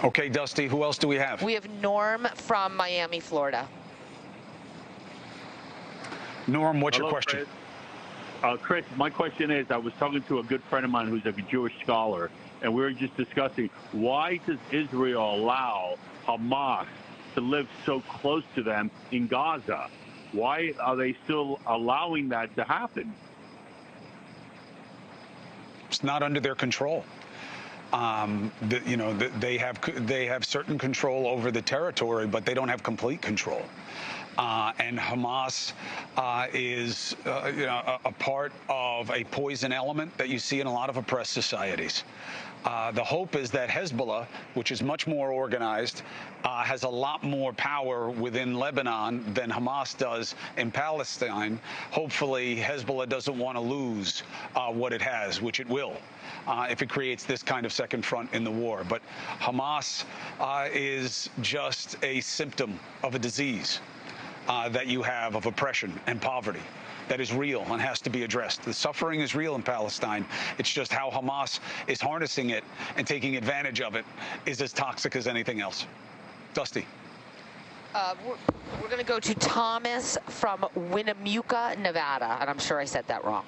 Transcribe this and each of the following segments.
Okay, Dusty, who else do we have? We have Norm from Miami, Florida. Norm, what's Hello, your question? Chris, my question is, I was talking to a good friend of mine who's a Jewish scholar, and we were just discussing, why does Israel allow Hamas to live so close to them in Gaza? Why are they still allowing that to happen? It's not under their control. They have certain control over the territory, but they don't have complete control. And Hamas is a part of a poison element that you see in a lot of oppressed societies. The hope is that Hezbollah, which is much more organized, has a lot more power within Lebanon than Hamas does in Palestine. Hopefully, Hezbollah doesn't want to lose what it has, which it will, if it creates this kind of second front in the war. But Hamas is just a symptom of a disease that you have of oppression and poverty that is real and has to be addressed. The suffering is real in Palestine. It's just how Hamas is harnessing it and taking advantage of it is as toxic as anything else. Dusty. We're going to go to Thomas from Winnemucca, Nevada, and I'm sure I said that wrong.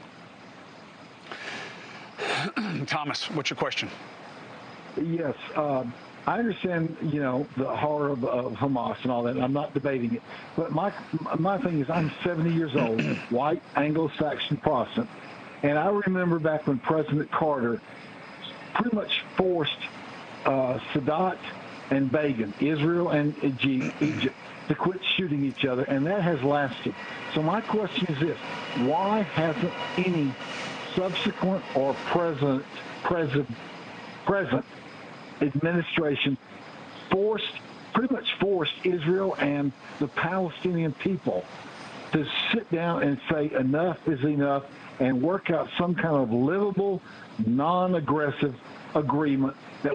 Thomas, what's your question? Yes. I understand, the horror of Hamas and all that, and I'm not debating it. But my thing is, I'm 70 years old, white, Anglo-Saxon Protestant, and I remember back when President Carter pretty much forced Sadat and Begin, Israel and Egypt, to quit shooting each other, and that has lasted. So my question is this: why hasn't any subsequent or present administration pretty much forced Israel and the Palestinian people to sit down and say enough is enough and work out some kind of livable, non-aggressive agreement that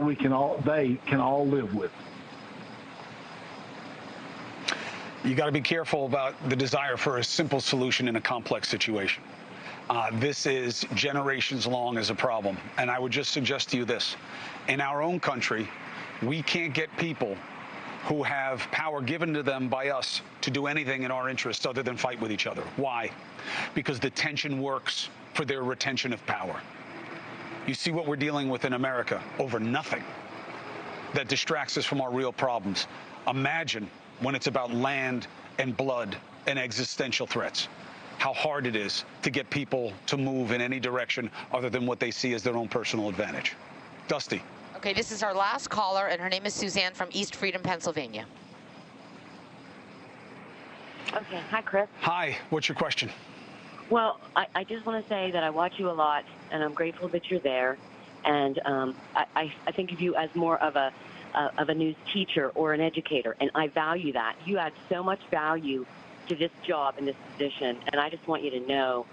they can all live with? You got to be careful about the desire for a simple solution in a complex situation. This is generations long as a problem. And I would just suggest to you this. In our own country, we can't get people who have power given to them by us to do anything in our interests other than fight with each other. Why? Because the tension works for their retention of power. You see what we're dealing with in America over nothing that distracts us from our real problems. Imagine when it's about land and blood and existential threats. How hard it is to get people to move in any direction other than what they see as their own personal advantage. Dusty. Okay, this is our last caller, and her name is Suzanne from East Freedom, Pennsylvania. Okay, hi, Chris. Hi, what's your question? Well, I just want to say that I watch you a lot, and I'm grateful that you're there. And I think of you as more of a news teacher or an educator, and I value that. You add so much value to this job and this position, and I just want you to know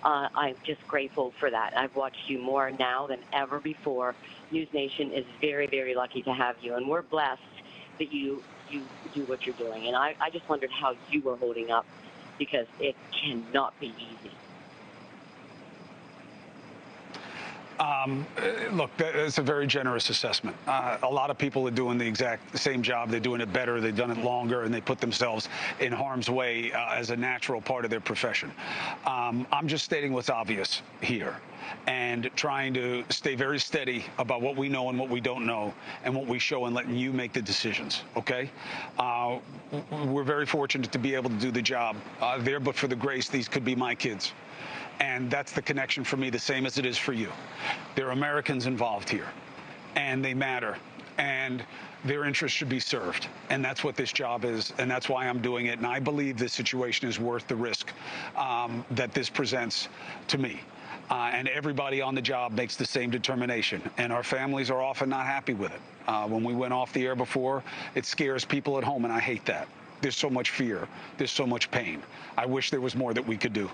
I'm just grateful for that. I've watched you more now than ever before. NewsNation is very, very lucky to have you, and we're blessed that you do what you're doing. And I just wondered how you were holding up, because it cannot be easy. Look, that's a very generous assessment. A lot of people are doing the exact same job. They're doing it better. They've done it longer, and they put themselves in harm's way as a natural part of their profession. I'm just stating what's obvious here and trying to stay very steady about what we know and what we don't know and what we show, and letting you make the decisions, okay? We're very fortunate to be able to do the job there, but for the grace, these could be my kids. And that's the connection for me, the same as it is for you. There are Americans involved here, and they matter, and their interests should be served. And that's what this job is, and that's why I'm doing it. And I believe this situation is worth the risk that this presents to me. And everybody on the job makes the same determination, and our families are often not happy with it. When we went off the air before, it scares people at home, and I hate that. There's so much fear. There's so much pain. I wish there was more that we could do.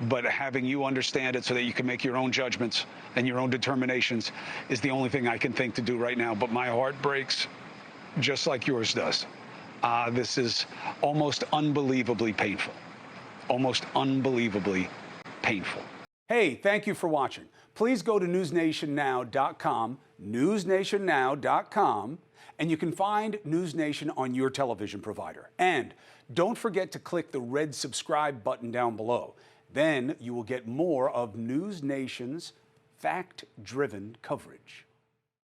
But having you understand it so that you can make your own judgments and your own determinations is the only thing I can think to do right now. But my heart breaks just like yours does. This is almost unbelievably painful. Almost unbelievably painful. Hey, thank you for watching. please go to newsnationnow.com, newsnationnow.com, and you can find NewsNation on your television provider. And don't forget to click the red subscribe button down below. Then you will get more of NewsNation's fact-driven coverage.